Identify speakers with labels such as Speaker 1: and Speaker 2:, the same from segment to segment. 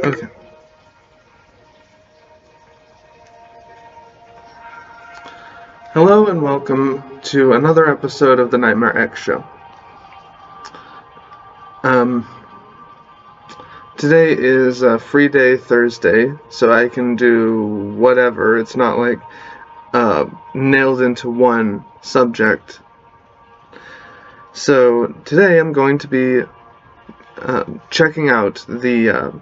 Speaker 1: Okay. Hello and welcome to another episode of the Nightmare X Show. Today is a free day Thursday, so I can do whatever. It's not like nailed into one subject. So today I'm going to be checking out the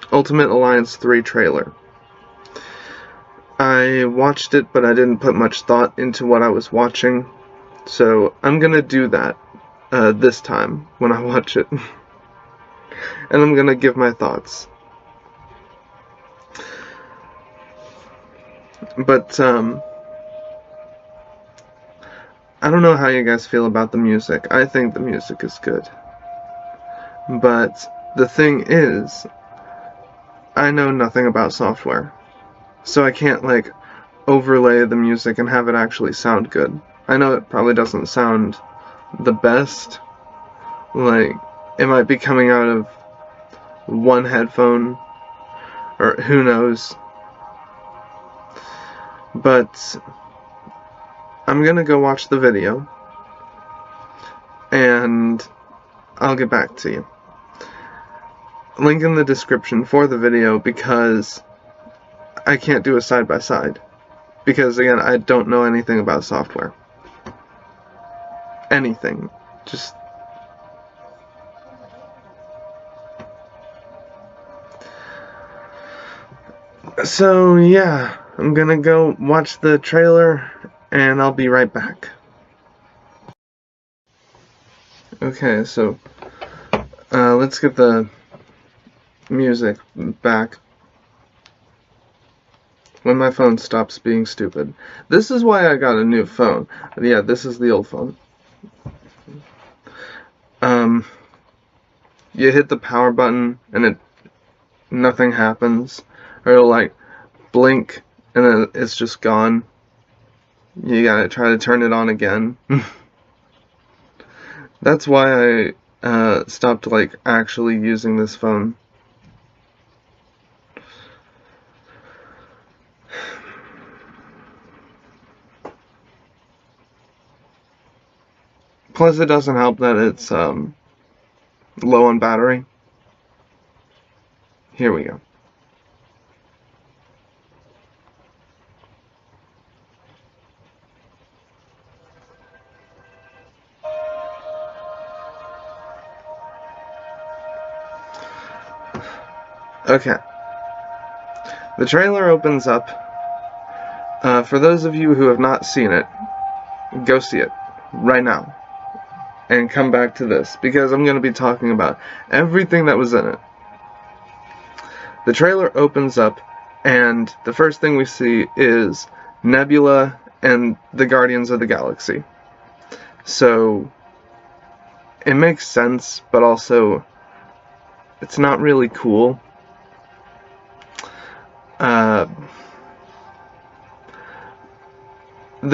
Speaker 1: Ultimate Alliance 3 trailer. I watched it, but I didn't put much thought into what I was watching, so I'm gonna do that this time when I watch it. And I'm gonna give my thoughts. But I don't know how you guys feel about the music. I think the music is good. But the thing is, I know nothing about software. So I can't, like, overlay the music and have it actually sound good. I know it probably doesn't sound the best. Like, it might be coming out of one headphone, or who knows. But I'm gonna go watch the video, and I'll get back to you. Link in the description for the video, because I can't do a side-by-side. Because, again, I don't know anything about software. Anything. Just... So, yeah. I'm gonna go watch the trailer, and I'll be right back. Okay, so... let's get the music back. When my phone stops being stupid. This is why I got a new phone. Yeah, this is the old phone. You hit the power button and nothing happens. Or it'll like blink and then it's just gone. You gotta try to turn it on again. That's why I stopped like actually using this phone. Plus, it doesn't help that it's low on battery. Here we go. Okay. The trailer opens up. For those of you who have not seen it, go see it right now. And come back to this, because I'm going to be talking about everything that was in it. The trailer opens up, and the first thing we see is Nebula and the Guardians of the Galaxy. So, it makes sense, but also, it's not really cool. The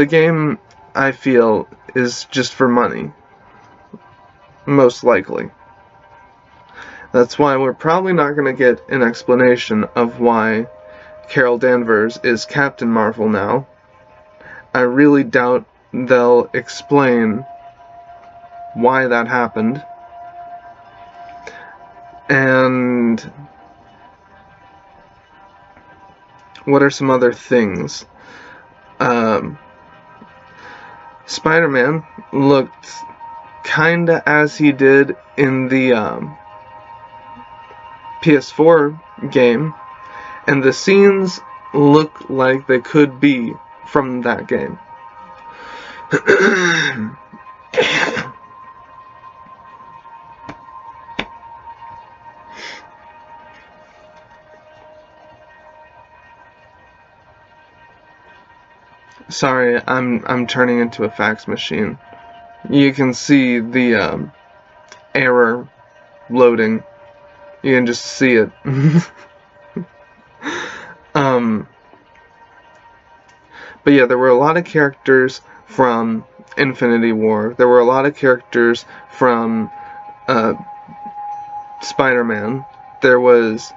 Speaker 1: game, I feel, is just for money. Most likely. That's why we're probably not going to get an explanation of why Carol Danvers is Captain Marvel now. I really doubt they'll explain why that happened. And what are some other things? Spider-Man looked kinda as he did in the PS4 game, and the scenes look like they could be from that game. Sorry, I'm turning into a fax machine. You can see the error loading. You can just see it. But yeah, there were a lot of characters from Infinity War. There were a lot of characters from Spider-Man. there was,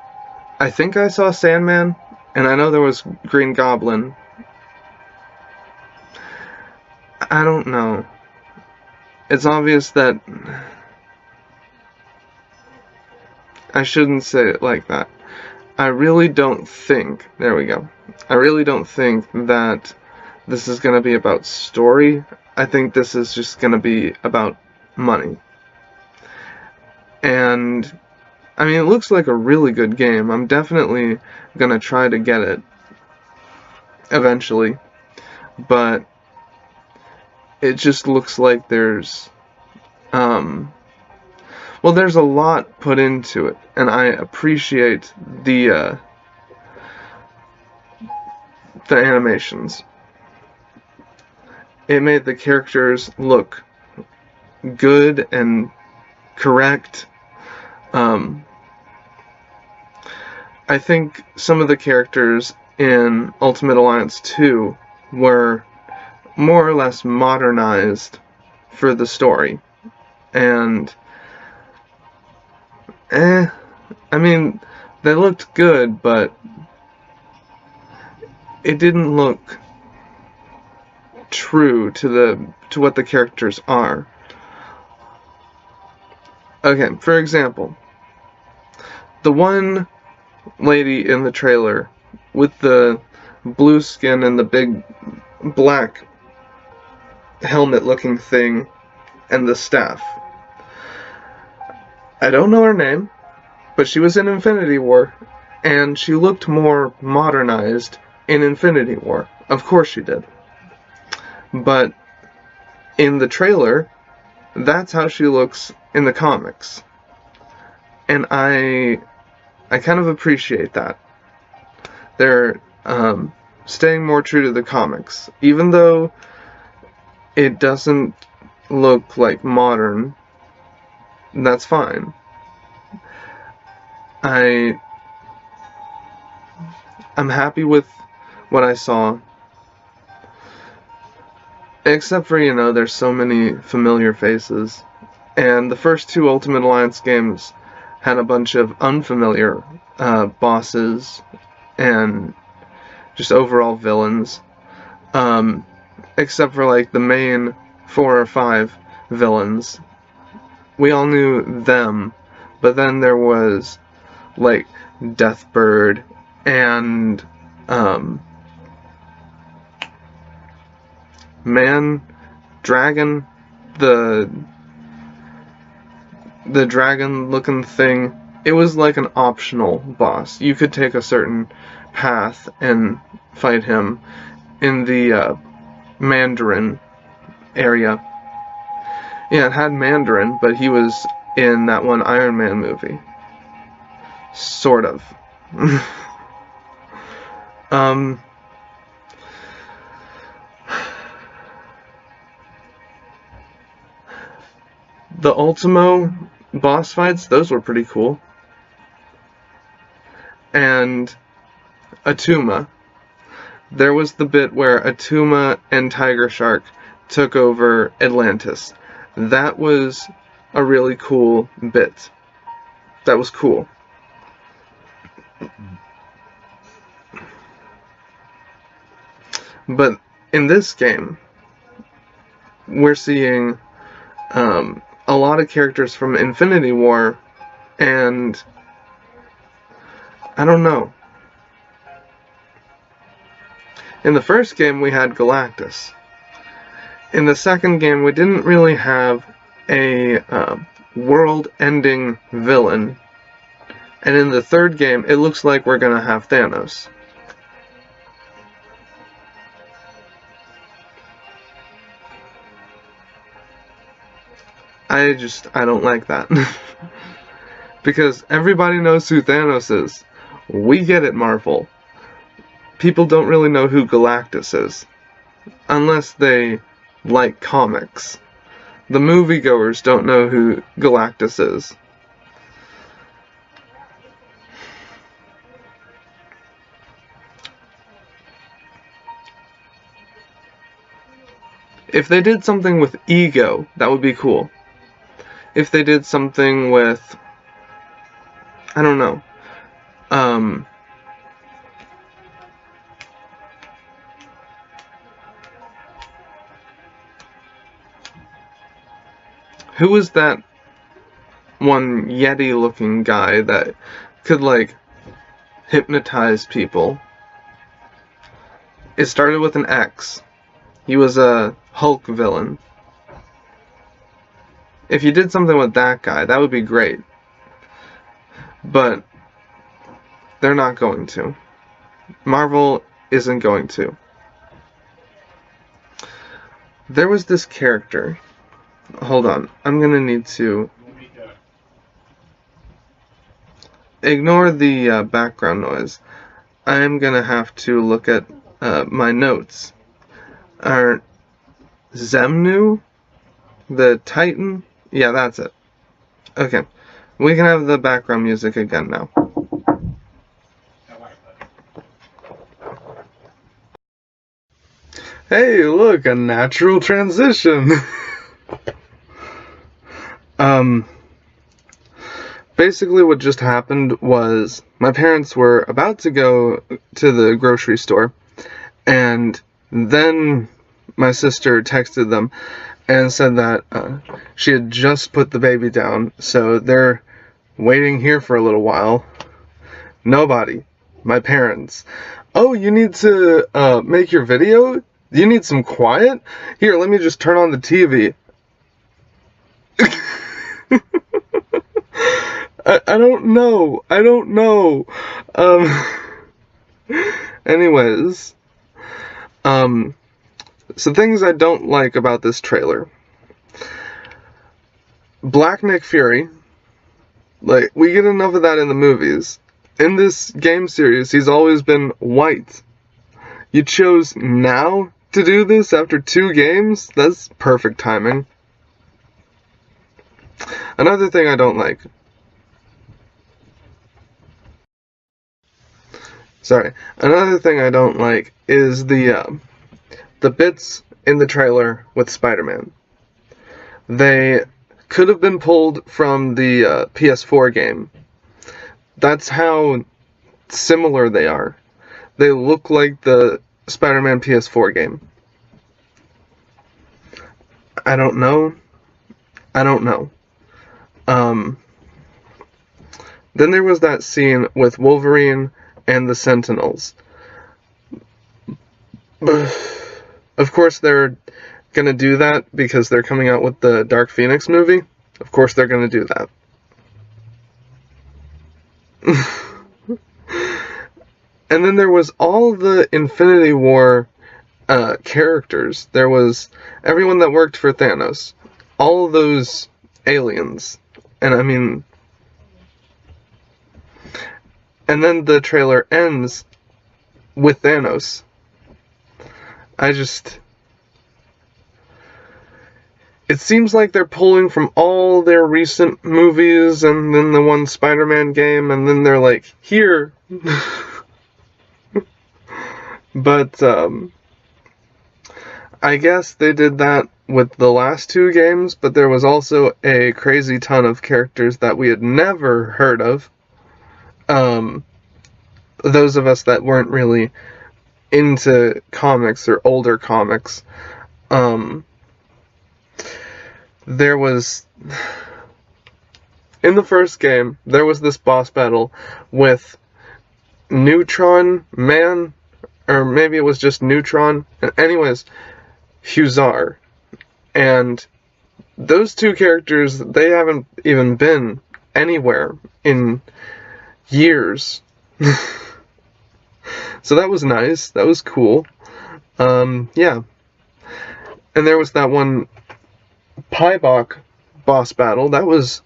Speaker 1: I think I saw Sandman, and I know there was Green Goblin. I don't know. It's obvious that I shouldn't say it like that. I really don't think, there we go. I really don't think that this is going to be about story. I think this is just going to be about money. And, I mean, it looks like a really good game. I'm definitely going to try to get it eventually. But it just looks like there's, well, there's a lot put into it. And I appreciate the animations. It made the characters look good and correct. I think some of the characters in Ultimate Alliance 2 were more or less modernized for the story. And, I mean, they looked good, but it didn't look true to what the characters are. Okay, for example, the one lady in the trailer with the blue skin and the big black helmet looking thing and the staff. I don't know her name, but she was in Infinity War, and she looked more modernized in Infinity War. Of course she did. But in the trailer, that's how she looks in the comics. And I kind of appreciate that. They're staying more true to the comics. Even though it doesn't look like modern, that's fine. I'm happy with what I saw. Except for, there's so many familiar faces. And the first two Ultimate Alliance games had a bunch of unfamiliar bosses and just overall villains. Except for, like, the main 4 or 5 villains. We all knew them. But then there was, like, Deathbird and Dragon, the dragon looking thing. It was like an optional boss. You could take a certain path and fight him in the Mandarin area. Yeah, it had Mandarin, but he was in that one Iron Man movie. Sort of. The Ultimo boss fights, those were pretty cool. And Atuma. There was the bit where Atuma and Tiger Shark took over Atlantis. That was a really cool bit. That was cool. But in this game, we're seeing a lot of characters from Infinity War, and I don't know. In the first game, we had Galactus. In the second game, we didn't really have a world-ending villain. And in the third game, it looks like we're gonna have Thanos. I don't like that. Because everybody knows who Thanos is. We get it, Marvel. People don't really know who Galactus is. Unless they like comics. The moviegoers don't know who Galactus is. If they did something with Ego, that would be cool. If they did something with, I don't know. Who was that one Yeti-looking guy that could, like, hypnotize people? It started with an X. He was a Hulk villain. If you did something with that guy, that would be great. But they're not going to. Marvel isn't going to. There was this character. Hold on. I'm gonna need to ignore the background noise. I'm gonna have to look at my notes. Are Zemnu the Titan? Yeah, that's it. Okay. We can have the background music again now. Hey, look, a natural transition. Basically what just happened was my parents were about to go to the grocery store, and then my sister texted them and said that she had just put the baby down, so they're waiting here for a little while. Nobody. My parents. Oh, you need to make your video? You need some quiet? Here, let me just turn on the TV. I don't know. Anyways. So things I don't like about this trailer. Black Nick Fury. Like, we get enough of that in the movies. In this game series, he's always been white. You chose now to do this after 2 games? That's perfect timing. Another thing I don't like. Another thing I don't like is the bits in the trailer with Spider-Man. They could have been pulled from the PS4 game. That's how similar they are. They look like the Spider-Man PS4 game. I don't know. Then there was that scene with Wolverine and the Sentinels. Of course they're gonna do that because they're coming out with the Dark Phoenix movie. Of course they're gonna do that. And then there was all the Infinity War characters. There was everyone that worked for Thanos. All of those aliens. And I mean... And then the trailer ends with Thanos. It seems like they're pulling from all their recent movies and then the one Spider-Man game, and then they're like, here. But, I guess they did that with the last 2 games, but there was also a crazy ton of characters that we had never heard of. Those of us that weren't really into comics or older comics. There was... In the first game, there was this boss battle with Neutron Man, or maybe it was just Neutron. Anyways, Hussar. And those 2 characters, they haven't even been anywhere in years. So that was nice. That was cool. Yeah. And there was that one Pybok boss battle. That was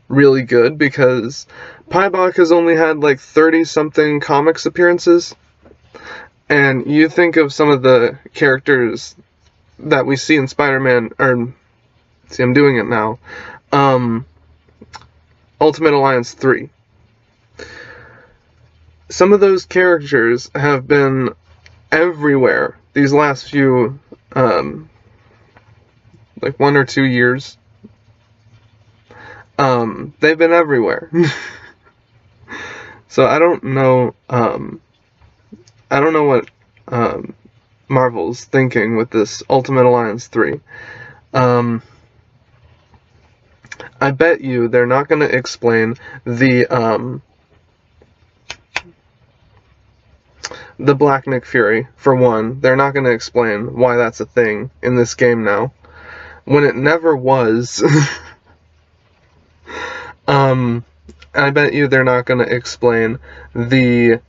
Speaker 1: really good because Pybok has only had like 30-something comics appearances. And you think of some of the characters that we see in Spider-Man, or... See, I'm doing it now. Ultimate Alliance 3. Some of those characters have been everywhere these last few, like 1 or 2 years. They've been everywhere. So I don't know what Marvel's thinking with this Ultimate Alliance 3. I bet you they're not going to explain the Black Nick Fury, for one. They're not going to explain why that's a thing in this game now, when it never was. I bet you they're not going to explain the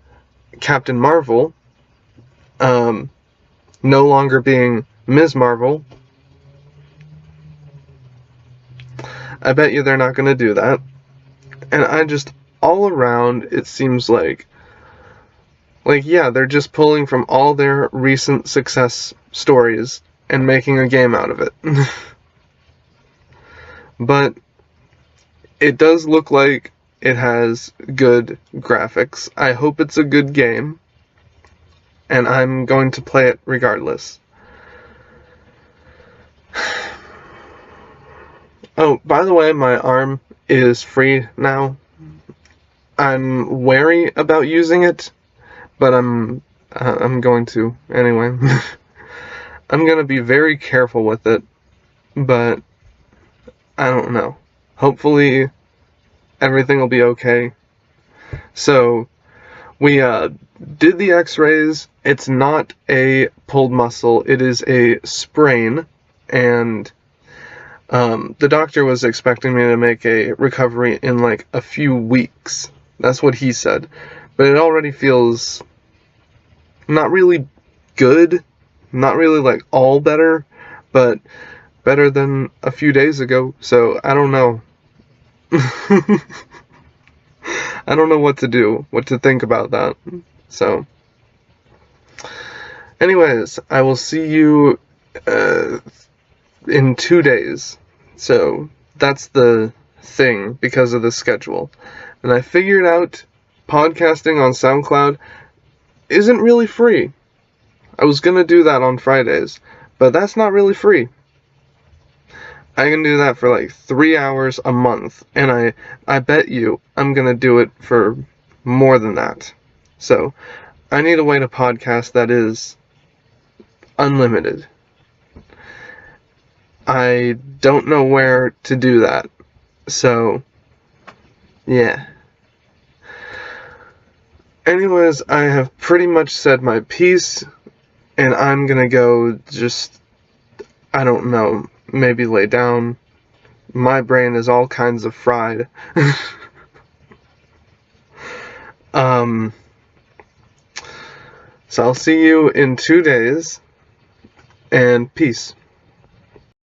Speaker 1: Captain Marvel no longer being Ms. Marvel. I bet you they're not going to do that. And I just, all around, it seems like, yeah, they're just pulling from all their recent success stories and making a game out of it. But it does look like it has good graphics. I hope it's a good game, and I'm going to play it regardless. Oh, by the way, my arm is free now. I'm wary about using it, but I'm going to anyway. I'm gonna be very careful with it, but I don't know. Hopefully everything will be okay. So we did the x-rays. It's not a pulled muscle, it is a sprain, and the doctor was expecting me to make a recovery in like a few weeks. That's what he said. But it already feels not really good, not really like all better, but better than a few days ago. So I don't know. I don't know what to do, what to think about that. So anyways, I will see you in 2 days. So that's the thing because of the schedule. And I figured out podcasting on SoundCloud isn't really free. I was gonna do that on Fridays, but that's not really free. I can do that for like 3 hours a month, and I bet you I'm gonna do it for more than that. So I need a way to podcast that is unlimited. I don't know where to do that. So yeah. Anyways, I have pretty much said my piece, and I'm gonna go just, I don't know, maybe lay down. My brain is all kinds of fried. So I'll see you in 2 days, and peace.